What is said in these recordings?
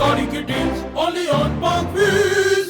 Pakistani ki deals only on Park Wheels.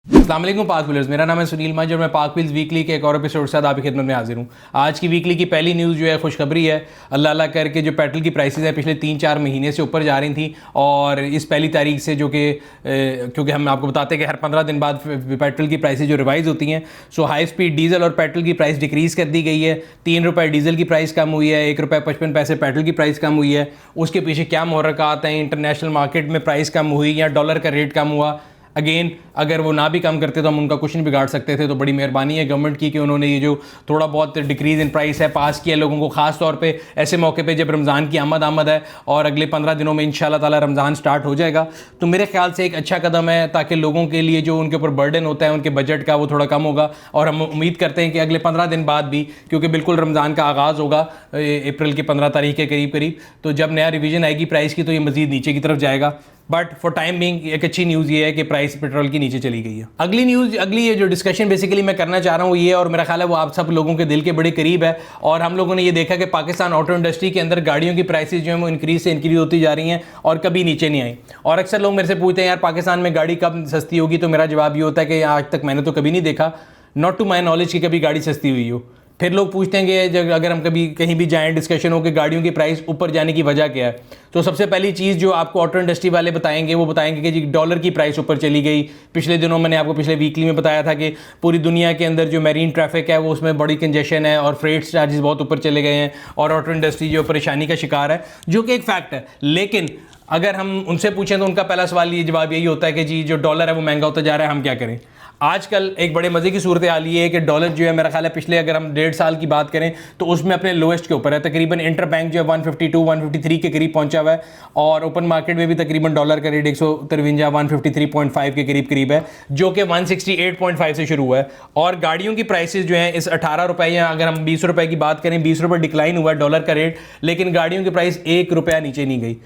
अस्सलाम वालेकुम पाक व्हीलर्स, मेरा नाम है सुनील मंज और मैं पाक व्हील्स वीकली के एक और एपिसोड के साथ आपकी खिदमत में हाजिर हूँ। आज की वीकली की पहली न्यूज़ जो है खुशखबरी है। अल्लाह अल्लाह करके जो पेट्रोल की प्राइसेस है पिछले 3-4 महीने से ऊपर जा रही थी और इस पहली तारीख से जो कि क्योंकि हम आपको बताते हैं कि हर 15 दिन बाद पेट्रोल की प्राइसेस जो रिवाइज़ होती हैं, सो हाई स्पीड डीजल और पेट्रोल की प्राइस डिक्रीज़ कर दी गई है। 3 रुपये डीजल की प्राइस कम हुई है, 1 रुपये 55 पैसे पेट्रोल की प्राइस कम हुई है। उसके पीछे क्या मुहर्रकात हैं, इंटरनेशनल मार्केट में प्राइस कम हुई या डॉलर का रेट कम हुआ। अगेन अगर वो ना भी कम करते तो हम उनका कुछ नहीं बिगाड़ सकते थे, तो बड़ी मेहरबानी है गवर्नमेंट की कि उन्होंने ये जो थोड़ा बहुत डिक्रीज़ इन प्राइस है पास किया लोगों को, ख़ास तौर पे ऐसे मौके पे जब रमज़ान की आमद है और अगले 15 दिनों में इंशाल्लाह ताला रमज़ान स्टार्ट हो जाएगा। तो मेरे ख्याल से एक अच्छा कदम है ताकि लोगों के लिए जो उनके ऊपर बर्डन होता है उनके बजट का वो थोड़ा कम होगा। और हम उम्मीद करते हैं कि अगले 15 दिन बाद भी, क्योंकि बिल्कुल रमज़ान का आगाज़ होगा अप्रैल की 15 तारीख के करीब, तो जब नया रिवीजन आएगी प्राइस की तो ये मज़ीद नीचे की तरफ जाएगा। बट फॉर टाइम बिंग एक अच्छी न्यूज़ ये है कि प्राइस पेट्रोल की नीचे चली गई है। अगली ये जो डिस्कशन बेसिकली मैं करना चाह रहा हूँ ये, और मेरा ख्याल है वो आप सब लोगों के दिल के बड़े करीब है। और हम लोगों ने ये देखा कि पाकिस्तान ऑटो इंडस्ट्री के अंदर गाड़ियों की प्राइसेस जो है वो इंक्रीज होती जा रही हैं और कभी नीचे नहीं आई। और अक्सर लोग मेरे से पूछते हैं यार पाकिस्तान में गाड़ी कब सस्ती होगी, तो मेरा जवाब ये होता है कि आज तक मैंने तो कभी नहीं देखा, नॉट टू माई नॉलेज कि कभी गाड़ी सस्ती हुई हो। फिर लोग पूछते हैं कि अगर हम कभी कहीं भी जाएं डिस्कशन हो कि गाड़ियों की प्राइस ऊपर जाने की वजह क्या है, तो सबसे पहली चीज़ जो आपको ऑटो इंडस्ट्री वाले बताएंगे वो बताएंगे कि जी डॉलर की प्राइस ऊपर चली गई। पिछले दिनों मैंने आपको पिछले वीकली में बताया था कि पूरी दुनिया के अंदर जो मैरीन ट्रैफिक है वो उसमें बड़ी कंजेशन है और फ्रेट चार्जेस बहुत ऊपर चले गए हैं और ऑटो इंडस्ट्री जो परेशानी का शिकार है, जो कि एक फैक्ट है। लेकिन अगर हम उनसे पूछें तो उनका पहला सवाल ये जवाब यही होता है कि जी जो डॉलर है वो महंगा होता जा रहा है, हम क्या करें। आजकल एक बड़े मज़े की सूरत हाल ये है कि डॉलर जो है मेरा ख्याल है पिछले अगर हम 1.5 साल की बात करें तो उसमें अपने लोएस्ट के ऊपर है। तकरीबन इंटर बैंक जो है 152-153 के करीब पहुंचा हुआ है और ओपन मार्केट में भी तकरीबन डॉलर का रेट 153-153.5 के करीब है, जो कि 168.5 से शुरू हुआ है। और गाड़ियों की प्राइसेस जो हैं इस 18 रुपये या अगर हम 20 रुपये की बात करें, 20 रुपये डिक्लाइन हुआ है डॉलर का रेट, लेकिन गाड़ियों की प्राइस 1 रुपया नीचे नहीं गई।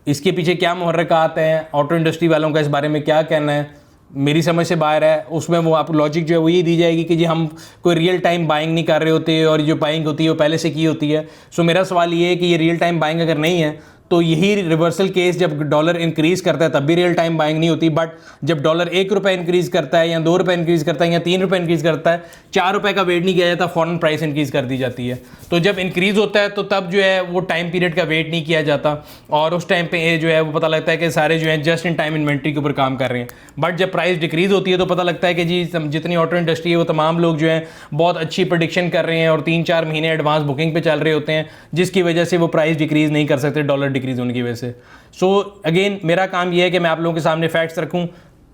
इसके पीछे क्या मुहर्रकात हैं, ऑटो इंडस्ट्री वालों का इस बारे में क्या कहना है, मेरी समझ से बाहर है। उसमें वो आप लॉजिक जो है वो ये दी जाएगी कि जी हम कोई रियल टाइम बाइंग नहीं कर रहे होते और जो बाइंग होती है वो पहले से की होती है। सो मेरा सवाल ये है कि ये रियल टाइम बाइंग अगर नहीं है तो यही रिवर्सल केस जब डॉलर इंक्रीज़ करता है तब भी रियल टाइम बाइंग नहीं होती। बट जब डॉलर 1 रुपये इंक्रीज़ करता है या 2 रुपये इंक्रीज़ करता है या 3 रुपये इंक्रीज़ करता है, 4 रुपये का वेट नहीं किया जाता, फ़ौरन प्राइस इंक्रीज़ कर दी जाती है। तो जब इंक्रीज़ होता है तो तब जो है वो टाइम पीरियड का वेट नहीं किया जाता और उस टाइम पे जो है वो पता लगता है कि सारे जो है जस्ट इन टाइम इन्वेंट्री के ऊपर काम कर रहे हैं। बट जब प्राइस डिक्रीज़ होती है तो पता लगता है कि जी जितनी ऑटो इंडस्ट्री है वो तमाम लोग जो है बहुत अच्छी प्रेडिक्शन कर रहे हैं और 3-4 महीने एडवांस बुकिंग पे चल रहे होते हैं, जिसकी वजह से वो प्राइस डिक्रीज़ नहीं कर सकते डॉलर डिक्रीज़ होने की वजह से। सो अगेन मेरा काम यह है कि मैं आप लोगों के सामने फैक्ट्स रखूं।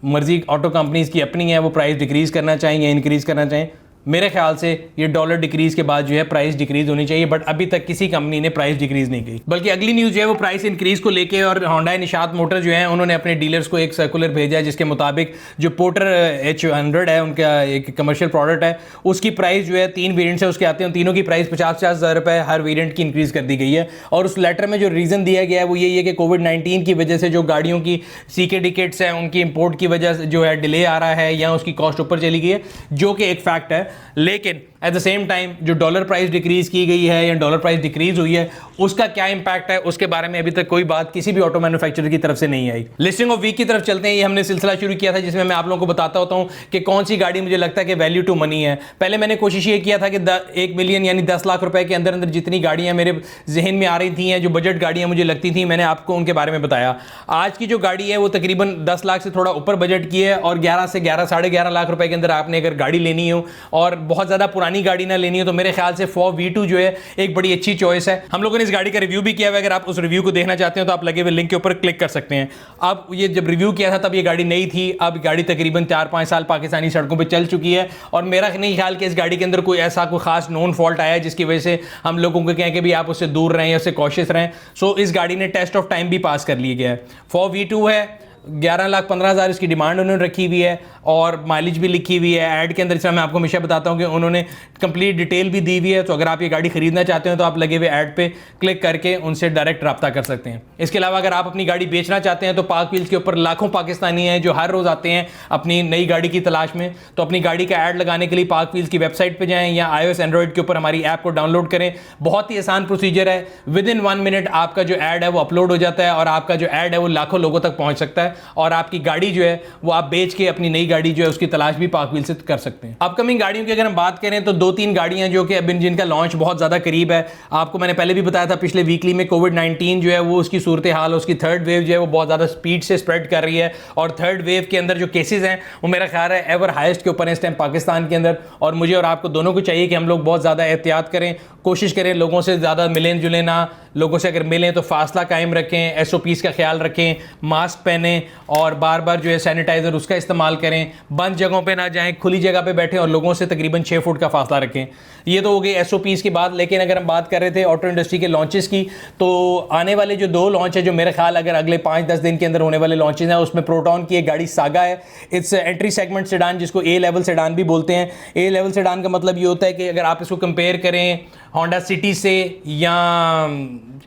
मर्जी ऑटो कंपनीज की अपनी है, वो प्राइस डिक्रीज़ करना चाहें या इंक्रीज़ करना चाहें। मेरे ख्याल से ये डॉलर डिक्रीज़ के बाद जो है प्राइस डिक्रीज़ होनी चाहिए, बट अभी तक किसी कंपनी ने प्राइस डिक्रीज़ नहीं की। बल्कि अगली न्यूज़ जो है वो प्राइस इंक्रीज़ को लेके, और होंडा निशात मोटर जो है उन्होंने अपने डीलर्स को एक सर्कुलर भेजा है जिसके मुताबिक जो पोर्टर H100 है उनका एक कमर्शियल प्रोडक्ट है, उसकी प्राइस जो है 3 वेरियंट्स है उसके आते हैं, तीनों की प्राइस 50-50 हज़ार रुपये हर वेरियंट की इंक्रीज़ कर दी गई है। और उस लेटर में जो रीज़न दिया गया है वो यही है कि कोविड-19 की वजह से जो गाड़ियों की CK टिकट्स हैं उनकी इंपोर्ट की वजह से जो है डिले आ रहा है या उसकी कॉस्ट ऊपर चली गई है, जो कि एक फैक्ट है। लेकिन एट द सेम टाइम जो डॉलर प्राइस डिक्रीज़ की गई है या डॉलर प्राइस डिक्रीज़ हुई है उसका क्या इंपैक्ट है उसके बारे में अभी तक कोई बात किसी भी ऑटो मैन्युफैक्चरर की तरफ से नहीं आई। लिस्टिंग ऑफ वीक की तरफ चलते हैं। ये हमने सिलसिला शुरू किया था जिसमें मैं आप लोगों को बताता होता हूँ कि कौन सी गाड़ी मुझे लगता है कि वैल्यू टू मनी है। पहले मैंने कोशिश ये किया था कि 1 मिलियन यानी 10 लाख रुपए के अंदर अंदर जितनी गाड़ियाँ मेरे जहन में आ रही थी या जो बजट गाड़ियाँ मुझे लगती थी मैंने आपको उनके बारे में बताया। आज की जो गाड़ी है वो तकरीबन 10 लाख से थोड़ा ऊपर बजट की है और 11 से 11-11.5 लाख रुपए के अंदर आपने अगर गाड़ी लेनी हो और बहुत ज़्यादा पुरानी गाड़ी ना लेनी हो तो मेरे ख्याल से फॉर V2 जो है एक बड़ी अच्छी चॉइस है। हम लोगों ने इस गाड़ी का रिव्यू भी किया हुआ है, अगर आप उस रिव्यू को देखना चाहते हो तो आप लगे हुए लिंक के ऊपर क्लिक कर सकते हैं। अब ये जब रिव्यू किया था तब ये गाड़ी नई थी, अब गाड़ी तकरीबन 4-5 साल पाकिस्तानी सड़कों पर चल चुकी है और मेरा नहीं ख्याल कि इस गाड़ी के अंदर कोई ऐसा कोई खास नोन फॉल्ट आया है जिसकी वजह से हम लोगों को कहें कि भी आप उससे दूर रहें या उससे कॉशियस रहें। सो इस गाड़ी ने टेस्ट ऑफ टाइम भी पास कर लिया गया है। फॉर V2 है, 11,15,000 इसकी डिमांड उन्होंने रखी हुई है और माइलेज भी लिखी हुई है ऐड के अंदर। इसमें मैं आपको हमेशा बताता हूं कि उन्होंने कंप्लीट डिटेल भी दी हुई है, तो अगर आप ये गाड़ी खरीदना चाहते हो तो आप लगे हुए ऐड पे क्लिक करके उनसे डायरेक्ट रब्ता कर सकते हैं। इसके अलावा अगर आप अपनी गाड़ी बेचना चाहते हैं तो पाक व्हील्स के ऊपर लाखों पाकिस्तानी हैं जो हर रोज़ आते हैं अपनी नई गाड़ी की तलाश में। तो अपनी गाड़ी का ऐड लगाने के लिए पाक व्हील्स की वेबसाइट पर जाएँ या iOS एंड्रॉइड के ऊपर हमारी ऐप को डाउनलोड करें। बहुत ही आसान प्रोसीजर है, विद इन 1 मिनट आपका जो ऐड है वो अपलोड हो जाता है और आपका जो ऐड है वो लाखों लोगों तक पहुँच सकता है। और आपकी गाड़ी जो है वो आप बेच के अपनी नई गाड़ी जो है उसकी तलाश भी पार्क व्हील से कर सकते हैं। अपकमिंग गाड़ियों की अगर हम बात करें तो 2-3 गाड़ियां जो कि अब जिनका लॉन्च बहुत ज़्यादा करीब है। आपको मैंने पहले भी बताया था पिछले वीकली में कोविड-19 जो है वो उसकी सूरत हाल, उसकी थर्ड वेव जो है वो बहुत ज़्यादा स्पीड से स्प्रेड कर रही है और थर्ड वेव के अंदर जो केसेस हैं वो मेरा ख्याल है एवर हाईएस्ट के ऊपर है इस टाइम पाकिस्तान के अंदर। और मुझे और आपको दोनों को चाहिए कि हम लोग बहुत ज़्यादा एहतियात करें, कोशिश करें लोगों से ज़्यादा मिलें जुलें ना, लोगों से अगर मिलें तो फासला कायम रखें, SOPs का ख्याल रखें, मास्क पहनें और बार बार जो है सैनिटाइज़र उसका इस्तेमाल करें, बंद जगहों पे ना जाएं, खुली जगह पे बैठें और लोगों से तकरीबन 6 फुट का फासला रखें। ये तो हो गई SOPs की बात। लेकिन अगर हम बात कर रहे थे ऑटो इंडस्ट्री के लॉन्चेस की, तो आने वाले जो 2 लॉन्च है जो मेरे ख्याल अगर अगले 5-10 दिन के अंदर होने वाले लॉन्चेस हैं, उसमें प्रोटॉन की एक गाड़ी सागा है। इट्स एंट्री सेगमेंट सेडान जिसको A लेवल सेडान भी बोलते हैं। A लेवल सेडान का मतलब ये होता है कि अगर आप इसको कंपेयर करें होंडा सिटी से या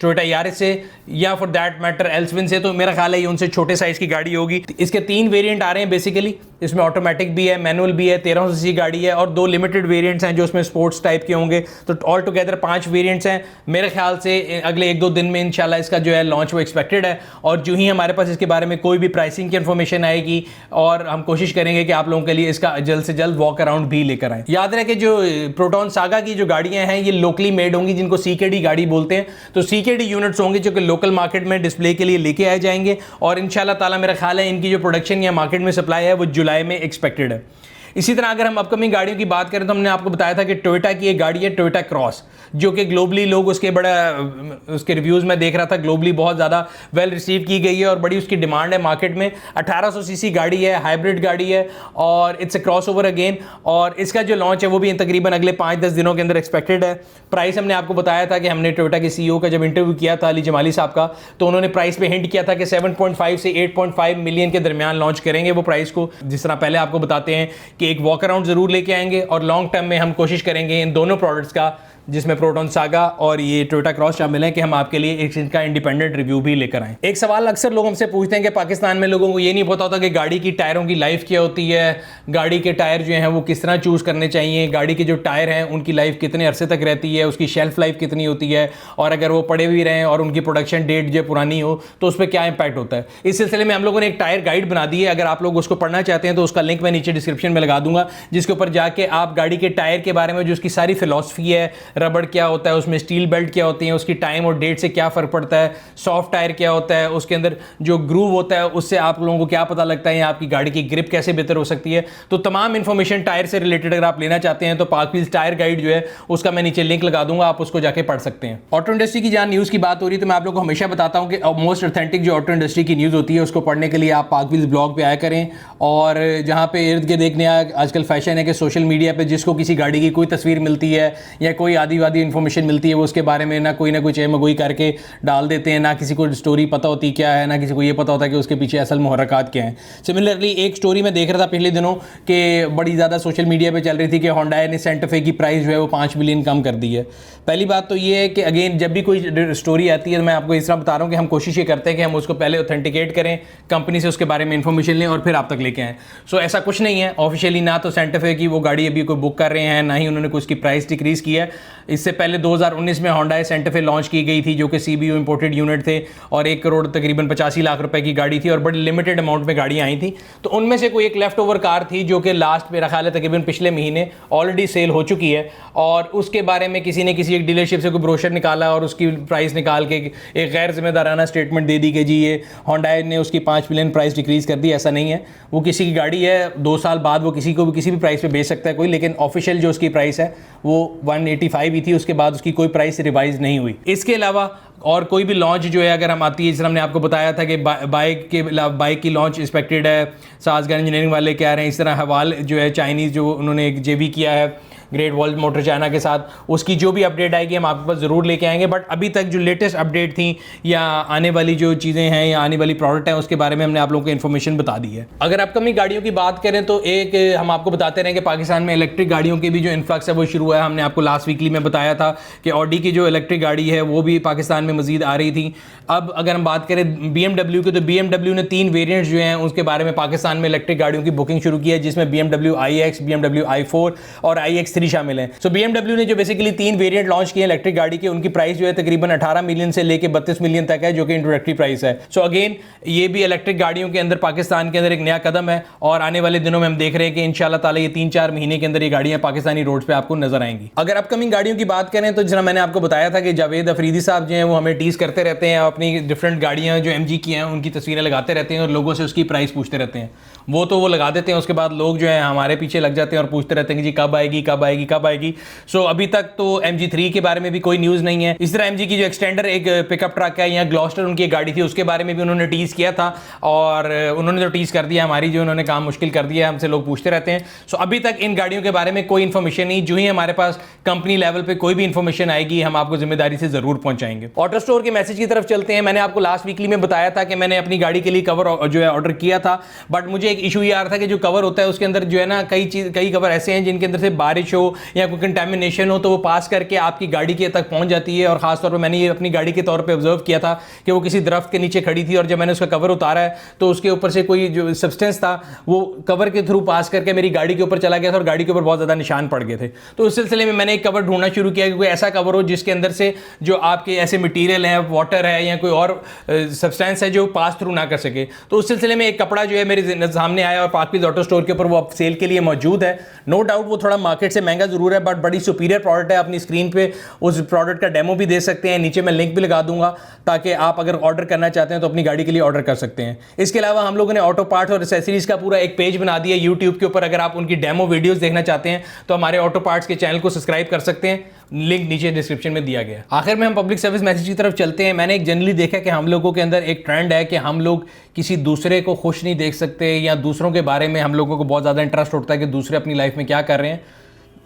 टोयोटा यारिस से या फॉर दैट मैटर एल्सविन से, तो मेरा ख्याल है ये उनसे छोटे साइज़ की गाड़ी होगी। इसके 3 वेरिएंट आ रहे हैं बेसिकली, इसमें ऑटोमेटिक भी है, मैनुअल भी है, 1300 सीसी गाड़ी है और 2 लिमिटेड वेरिएंट्स हैं जो उसमें स्पोर्ट्स टाइप के होंगे। तो ऑल टुगेदर 5 वेरिएंट्स हैं। मेरे ख्याल से अगले 1-2 दिन में इंशाल्लाह इसका जो है लॉन्च वो एक्सपेक्टेड है। और जो ही हमारे पास इसके बारे में कोई भी प्राइसिंग की इन्फॉर्मेशन आएगी और हम कोशिश करेंगे कि आप लोगों के लिए इसका जल्द से जल्द वॉक अराउंड भी लेकर आएँ। याद रहे कि जो प्रोटॉन सागा की जो गाड़ियाँ हैं ये लोकली मेड होंगी, जिनको CKD गाड़ी बोलते हैं। तो CKD यूनिट्स होंगे जो कि लोकल मार्केट में डिस्प्ले के लिए लेके आए जाएंगे और इंशाल्लाह ताला मेरा ख्याल है इनकी जो प्रोडक्शन या मार्केट में सप्लाई है वो जुलाई में एक्सपेक्टेड है। इसी तरह अगर हम अपकमिंग गाड़ियों की बात करें तो हमने आपको बताया था कि टोयोटा की एक गाड़ी है टोयोटा क्रॉस, जो कि ग्लोबली लोग उसके उसके रिव्यूज़ में देख रहा था, ग्लोबली बहुत ज़्यादा वेल रिसीव की गई है और बड़ी उसकी डिमांड है मार्केट में। 1800 सीसी गाड़ी है, हाइब्रिड गाड़ी है और it's a cross over again. और इसका जो लॉन्च है वो भी तकरीबन अगले 5-10 दिनों के अंदर एक्सपेक्टेड है। प्राइस हमने आपको बताया था कि हमने टोयोटा के CEO का जब इंटरव्यू किया था अली जमाली साहब का, तो उन्होंने प्राइस पे हिंट किया था कि 7.5 से 8.5 मिलियन के दरमियान लॉन्च करेंगे वो प्राइस को। जिस तरह पहले आपको बताते हैं कि एक वॉक अराउंड जरूर लेके आएंगे और लॉन्ग टर्म में हम कोशिश करेंगे इन दोनों प्रोडक्ट्स का, जिसमें प्रोटॉन सागा और ये टोयोटा क्रॉस शामिल है, कि हम आपके लिए एक इनका इंडिपेंडेंट रिव्यू भी लेकर आएं। एक सवाल अक्सर लोग हमसे पूछते हैं कि पाकिस्तान में लोगों को ये नहीं पता होता कि गाड़ी की टायरों की लाइफ क्या होती है, गाड़ी के टायर जो हैं वो किस तरह चूज़ करने चाहिए, गाड़ी के जो टायर हैं उनकी लाइफ कितने अरसे तक रहती है, उसकी शेल्फ लाइफ कितनी होती है और अगर वो पड़े भी रहें और उनकी प्रोडक्शन डेट जो पुरानी हो तो उस पर क्या इंपैक्ट होता है। इस सिलसिले में हम लोगों ने एक टायर गाइड बना दी है। अगर आप लोग उसको पढ़ना चाहते हैं तो उसका लिंक मैं नीचे डिस्क्रिप्शन में लगा दूंगा, जिसके ऊपर जाके आप गाड़ी के टायर के बारे में जो उसकी सारी फिलॉसफी है, रबड़ क्या होता है, उसमें स्टील बेल्ट क्या होती है, उसकी टाइम और डेट से क्या फ़र्क पड़ता है, सॉफ्ट टायर क्या होता है, उसके अंदर जो ग्रूव होता है उससे आप लोगों को क्या पता लगता है, या आपकी गाड़ी की ग्रिप कैसे बेहतर हो सकती है। तो तमाम इंफॉर्मेशन टायर से रिलेटेड अगर आप लेना चाहते हैं तो पार्क व्हील्स टायर गाइड जो है उसका मैं नीचे लिंक लगा दूंगा, आप उसको जाके पढ़ सकते हैं। ऑटो इंडस्ट्री की जहाँ न्यूज़ की बात हो रही है तो मैं आप लोगों को हमेशा बताता हूँ कि मोस्ट ऑथेंटिक जो ऑटो इंडस्ट्री की न्यूज़ होती है उसको पढ़ने के लिए आप पार्क व्हील्स ब्लॉग पे आया करें। और जहाँ पे इर्द गिर्द देखने आजकल फैशन है कि सोशल मीडिया पे जिसको किसी गाड़ी की कोई तस्वीर मिलती है या कोई आदि वादी इन्फॉर्मेशन मिलती है वो उसके बारे में ना कोई चेमगोई करके डाल देते हैं, ना किसी को स्टोरी पता होती क्या है, ना किसी को ये पता होता है कि उसके पीछे असल मुहर्रकात क्या हैं। सिमिलरली एक स्टोरी मैं देख रहा था पिछले दिनों कि बड़ी ज़्यादा सोशल मीडिया पे चल रही थी कि होंडा ने सेंटा फे की प्राइस जो है वो 5 मिलियन कम कर दी है। पहली बात तो ये है कि अगेन जब भी कोई स्टोरी आती है मैं आपको इस तरह बता रहा हूँ कि हम कोशिश ये करते हैं कि हम उसको पहले ऑथेंटिकेट करें, कंपनी से उसके बारे में इन्फॉर्मेशन लें और फिर आप तक लेके आएँ। सो ऐसा कुछ नहीं है ऑफिशियली, ना तो सेंटा फे की वो गाड़ी अभी कोई बुक कर रहे हैं, ना ही उन्होंने कुछ की प्राइस डिक्रीज़ की है। इससे पहले 2019 में होंडा सेंटा फे लॉन्च की गई थी जो कि CBU इंपोर्टेड यूनिट थे और 1 करोड़ तकरीबन 85 लाख रुपए की गाड़ी थी और बड़ी लिमिटेड अमाउंट में गाड़ियाँ आई थी। तो उनमें से कोई एक लेफ्ट ओवर कार थी जो कि लास्ट मेरा ख्याल है तकरीबन पिछले महीने ऑलरेडी सेल हो चुकी है और उसके बारे में किसी ने किसी एक डीलरशिप से कोई ब्रोशर निकाला और उसकी प्राइस निकाल के एक गैर जिम्मेदाराना स्टेटमेंट दे दी कि जी ये होंडा ने उसकी 5 मिलियन प्राइस डिक्रीज़ कर दी। ऐसा नहीं है, वो किसी की गाड़ी है, 2 साल बाद वो किसी को भी किसी भी प्राइस पे बेच सकता है कोई, लेकिन ऑफिशियल जो उसकी प्राइस है वो 185 ही थी, उसके बाद उसकी कोई प्राइस रिवाइज नहीं हुई। इसके अलावा और कोई भी लॉन्च जो है अगर हम आती है, जिस हमने आपको बताया था कि बाइक की लॉन्च एक्सपेक्टेड है, साजगार इंजीनियरिंग वाले कह रहे हैं। इस तरह हवाल जो है चाइनीज़ जो उन्होंने एक JV किया है ग्रेट वॉल मोटर चाइना के साथ, उसकी जो भी अपडेट आएगी हम आपके पास ज़रूर लेके आएंगे। बट अभी तक जो लेटेस्ट अपडेट थी या आने वाली जो चीज़ें हैं या आने वाली प्रोडक्ट हैं उसके बारे में हमने आप लोगों को इन्फॉर्मेशन बता दी है। अगर अपकमिंग गाड़ियों की बात करें तो एक हम आपको बताते रहें कि पाकिस्तान में इलेक्ट्रिक गाड़ियों के भी जो इन्फ्लक्स है वो शुरू हुआ है। हमने आपको लास्ट वीकली में बताया था कि ऑडी की जो इलेक्ट्रिक गाड़ी है वो भी पाकिस्तान में मजीद आ रही थी। अब अगर हम बात करें BMW की तो BMW ने 3 वेरिएंट्स जो हैं उसके बारे में पाकिस्तान में इलेक्ट्रिक गाड़ियों की बुकिंग शुरू की है, जिसमें BMW iX, BMW i4 और iX3 X3 शामिल हैं। सो BMW ने जो बेसिकली 3 वेरिएंट लॉन्च किए इलेक्ट्रिक गाड़ी के, उनकी प्राइस जो है तकरीबन 18 मिलियन से लेके 32 मिलियन तक है, जो कि इंट्रोडक्टरी प्राइस है। सो अगेन ये भी इलेक्ट्रिक गाड़ियों के अंदर पाकिस्तान के अंदर एक नया कदम है और आने वाले दिनों में हम देख रहे हैं कि इंशाल्लाह ताला ये 3-4 महीने के अंदर ये गाड़ियां पाकिस्तानी रोड्स पे आपको नजर आएंगी। अगर अपकमिंग गाड़ियों की बात करें तो जरा मैंने आपको बताया था कि जावेद अफरीदी साहब जो हैं वो हमें टीज करते रहते हैं, अपनी डिफरेंट गाड़ियां जो MG की हैं उनकी तस्वीरें लगाते रहते हैं और लोगों से उसकी प्राइस पूछते रहते हैं। वो लगा देते हैं, उसके बाद लोग जो है हमारे पीछे लग जाते हैं और पूछते रहते हैं कि जी कब आएगी कब आएगी कब आएगी। सो अभी तक तो MG3 के बारे में भी कोई न्यूज़ नहीं है। इस तरह MG की जो एक्सटेंडर एक पिकअप ट्रक है या ग्लॉस्टर उनकी एक गाड़ी थी, उसके बारे में भी उन्होंने टीज किया था और उन्होंने तो टीज कर दिया, हमारी जो उन्होंने काम मुश्किल कर दिया, हमसे लोग पूछते रहते हैं। सो अभी तक इन गाड़ियों के बारे में कोई इन्फॉर्मेशन नहीं, जो ही हमारे पास कंपनी लेवल पे कोई भी इन्फॉर्मेशन आएगी हम आपको जिम्मेदारी से जरूर पहुंचाएंगे। ऑटो स्टोर के मैसेज की तरफ चलते हैं। मैंने आपको लास्ट वीकली में बताया था कि मैंने अपनी गाड़ी के लिए कवर जो है ऑर्डर किया था, बट मुझे एक इशू ये आ रहा था कि जो कवर होता है उसके अंदर जो है ना कई कवर ऐसे हैं जिनके अंदर से बारिश हो या कोई कंटेमिनेशन हो तो वो पास करके आपकी गाड़ी के तक पहुंच जाती है। और खासतौर पर मैंने ये अपनी गाड़ी के तौर पर ऑब्जर्व किया था कि वो किसी दरख्त के नीचे खड़ी थी और जब मैंने उसका कवर उतारा है तो उसके ऊपर से कोई जो सब्सटेंस था वो कवर के थ्रू पास करके मेरी गाड़ी के ऊपर चला गया था और गाड़ी के ऊपर बहुत ज़्यादा निशान पड़ गए थे। तो उस सिलसिले में मैंने एक कवर ढूंढना शुरू किया कि कोई ऐसा कवर हो जिसके अंदर से जो आपके ऐसे मटीरियल है, वाटर है या कोई और सब्सटेंस है जो पास थ्रू ना कर सके। तो उस सिलसिले में एक कपड़ा जो है मेरे सामने आया और पाकवीज ऑटो स्टोर के ऊपर वो सेल के लिए मौजूद है। नो डाउट वो थोड़ा मार्केट से महंगा जरूर है बट बड़ी सुपीरियर प्रोडक्ट है। अपनी स्क्रीन पे उस प्रोडक्ट का डेमो भी दे सकते हैं, नीचे मैं लिंक भी लगा दूंगा ताकि आप अगर ऑर्डर करना चाहते हैं तो अपनी गाड़ी के लिए ऑर्डर कर सकते हैं। इसके अलावा हम लोगों ने ऑटो पार्ट्स और एक्सेसरीज का पूरा एक पेज बना दिया यूट्यूब के ऊपर। अगर आप उनकी डेमो वीडियोस देखना चाहते हैं तो हमारे ऑटो पार्ट्स के चैनल को सब्सक्राइब कर सकते हैं, लिंक नीचे डिस्क्रिप्शन में दिया गया। आखिर में हम पब्लिक सर्विस मैसेज की तरफ चलते हैं। मैंने एक जनरली देखा कि हम लोगों के अंदर एक ट्रेंड है कि हम लोग किसी दूसरे को खुश नहीं देख सकते या दूसरों के बारे में हम लोगों को बहुत ज़्यादा इंटरेस्ट होता है कि दूसरे अपनी लाइफ में क्या कर रहे हैं।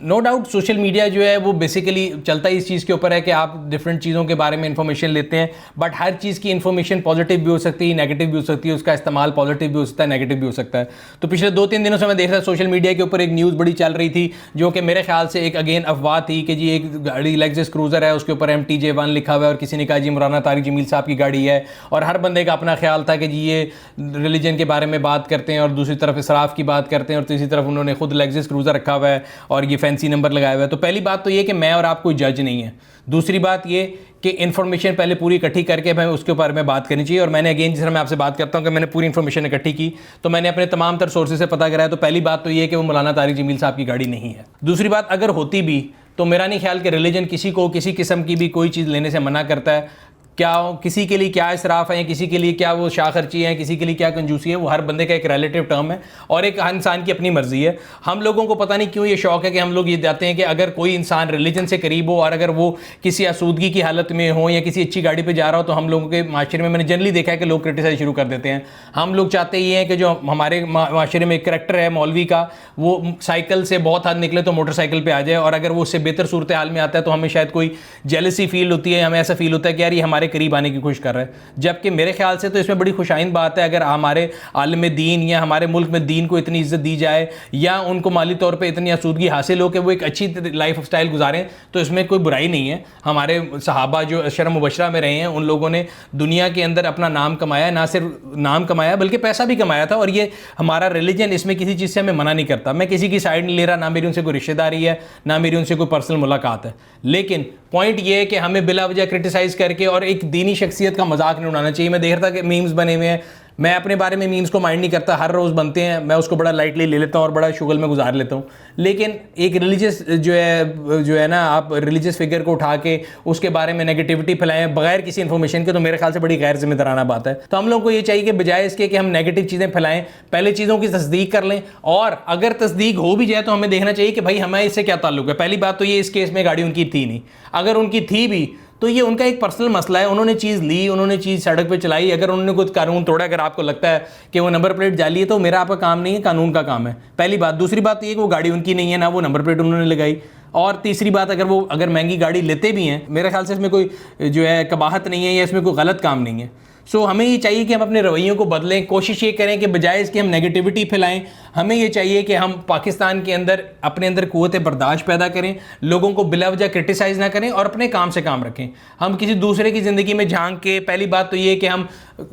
नो डाउट सोशल मीडिया जो है वो बेसिकली चलता ही इस चीज़ के ऊपर है कि आप डिफरेंट चीज़ों के बारे में इंफॉर्मेशन लेते हैं, बट हर चीज़ की इंफॉर्मेशन पॉजिटिव भी हो सकती है, नेगेटिव भी हो सकती है, उसका इस्तेमाल पॉजिटिव भी हो सकता है, नेगेटिव भी हो सकता है। तो पिछले 2-3 दिनों से मैं देख रहा था सोशल मीडिया के ऊपर एक न्यूज़ बड़ी चल रही थी जो कि मेरे ख्याल से एक अगेन अफवाह थी कि जी एक गाड़ी लेक्सस क्रूज़र है, उसके ऊपर MTJ1 लिखा हुआ है और किसी ने कहा जी मौलाना तारिक जमील साहब की गाड़ी है और हर बंदे का अपना ख्याल था कि जी ये रिलीजन के बारे में बात करते हैं और दूसरी तरफ इसराफ की बात करते हैं और तीसरी तरफ उन्होंने खुद लेक्सस क्रूज़र रखा हुआ है और ये फैंसी नंबर लगाया हुआ है। तो पहली बात तो ये कि मैं और आप कोई जज नहीं है। दूसरी बात ये कि इन्फॉर्मेशन पहले पूरी इकट्ठी करके मैं उसके बारे में बात करनी चाहिए और मैंने अगेन जिस तरह मैं आपसे बात करता हूं कि मैंने पूरी इन्फॉर्मेशन इकट्ठी की तो मैंने अपने तमाम तर सोर्सेज से पता कराया। तो पहली बात तो ये कि वो मौलाना तारिक जमील साहब की गाड़ी नहीं है। दूसरी बात, अगर होती भी तो मेरा नहीं ख्याल कि रिलीजन किसी को किसी किस्म की भी कोई चीज़ लेने से मना करता है। क्या किसी के लिए क्या इसराफ है, किसी के लिए क्या वो शाह खर्ची है, किसी के लिए क्या कंजूसी है, वो हर बंदे का एक रिलेटिव टर्म है और एक इंसान की अपनी मर्जी है। हम लोगों को पता नहीं क्यों ये शौक है कि हम लोग ये जाते हैं कि अगर कोई इंसान रिलीजन से करीब हो और अगर वो किसी आसूदगी की हालत में हो या किसी अच्छी गाड़ी पर जा रहा हो तो हम लोगों के माशरे में मैंने जनरली देखा है कि लोग क्रिटिसाइज शुरू कर देते हैं। हम लोग चाहते ये हैं कि जो हमारे माशरे में एक करैक्टर है मौलवी का, वो साइकिल से बहुत हद निकले तो मोटरसाइकिल पर आ जाए और अगर वो उससे बेहतर सूरत हाल में आता है तो हमें शायद कोई जेलसी फील होती है, हमें ऐसा फील होता है कि यार ये हमारे करीब आने की कोशिश कर रहा है। जबकि मेरे ख्याल से तो इसमें बड़ी खुशाइंद बात है अगर हमारे आलम दीन या हमारे मुल्क में दीन को इतनी इज्जत दी जाए या उनको माली तौर पे इतनी आसूदगी हासिल हो कि वो एक अच्छी लाइफ स्टाइल गुजारें तो इसमें कोई बुराई नहीं है। हमारे सहाबा जो अशर मुबशरा में रहे हैं उन लोगों ने दुनिया के अंदर अपना नाम कमाया, ना सिर्फ नाम कमाया बल्कि पैसा भी कमाया था और ये हमारा रिलीजन इसमें किसी चीज़ से हमें मना नहीं करता। मैं किसी की साइड नहीं ले रहा, ना मेरी उनसे कोई रिश्तेदारी है, ना मेरी उनसे कोई पर्सनल मुलाकात है, लेकिन पॉइंट ये है कि हमें बिला वजह क्रिटिसाइज करके और एक दीनी शख्सियत का मजाक नहीं उड़ाना चाहिए। मैं देख रहा था कि मीम्स बने हुए हैं, मैं अपने बारे में मीम्स को माइंड नहीं करता, हर रोज़ बनते हैं, मैं उसको बड़ा लाइटली ले लेता हूँ और बड़ा शुगल में गुजार लेता हूँ। लेकिन एक रिलीजियस जो है ना, आप रिलीजियस फिगर को उठा के उसके बारे में नेगेटिविटी फैलाएं बगैर किसी इन्फॉर्मेशन के, तो मेरे ख्याल से बड़ी गैर जिम्मेदाराना बात है। तो हम लोग को ये चाहिए कि बजाय इसके कि हम नेगेटिव चीज़ें फैलाएं, पहले चीज़ों की तस्दीक कर लें और अगर तस्दीक हो भी जाए तो हमें देखना चाहिए कि भाई हमें इससे क्या ताल्लुक है। पहली बात तो ये, इस केस में गाड़ी उनकी थी नहीं, अगर उनकी थी भी तो ये उनका एक पर्सनल मसला है, उन्होंने चीज़ ली, उन्होंने चीज़ सड़क पे चलाई, अगर उन्होंने कुछ कानून तोड़ा, अगर आपको लगता है कि वो नंबर प्लेट जाली है तो मेरा आपका काम नहीं है, कानून का काम है, पहली बात। दूसरी बात ये कि वो गाड़ी उनकी नहीं है, ना वो नंबर प्लेट उन्होंने लगाई, और तीसरी बात अगर महंगी गाड़ी लेते भी हैं, मेरे ख्याल से इसमें कोई जो है कबाहत नहीं है या इसमें कोई गलत काम नहीं है। सो हमें ये चाहिए कि हम अपने रवैयों को बदलें, कोशिश ये करें कि बजाय इसके हम नेगेटिविटी फैलाएं, हमें ये चाहिए कि हम पाकिस्तान के अंदर अपने अंदर क़ुव्वत बर्दाश्त पैदा करें, लोगों को बिलावजा क्रिटिसाइज़ ना करें और अपने काम से काम रखें। हम किसी दूसरे की ज़िंदगी में झांक के, पहली बात तो ये कि हम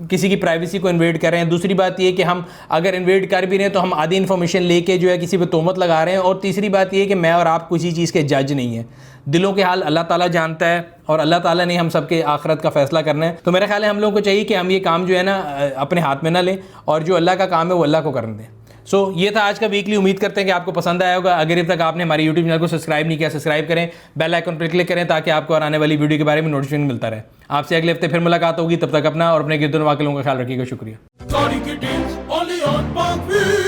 किसी की प्राइवेसी को इन्वेड कर रहे हैं, दूसरी बात ये कि हम अगर इन्वेड कर भी रहे हैं तो हम आधी इन्फॉर्मेशन लेके जो है किसी पर तोहमत लगा रहे हैं, और तीसरी बात ये कि मैं और आप किसी चीज़ के जज नहीं है। दिलों के हाल अल्लाह ताला जानता है और अल्लाह ताला ने हम सबके आखिरत का फैसला करना है। तो मेरा ख्याल है हम लोगों को चाहिए कि हम ये काम जो है ना अपने हाथ में ना लें और जो अल्लाह का काम है वो अल्लाह को करने दें। सो ये था आज का वीकली। उम्मीद करते हैं कि आपको पसंद आया होगा। अगर अब तक आपने हमारे यूट्यूब चैनल को सब्सक्राइब नहीं किया, सब्सक्राइब करें, बेल आइकन पर क्लिक करें ताकि आपको और आने वाली वीडियो के बारे में नोटिफिकेशन मिलता रहे। आपसे अगले हफ्ते फिर मुलाकात होगी, तब तक अपना और अपने गिरदोनवा के लोगों का ख्याल रखिएगा। शुक्रिया। Sorry, kittens, only on Parkville.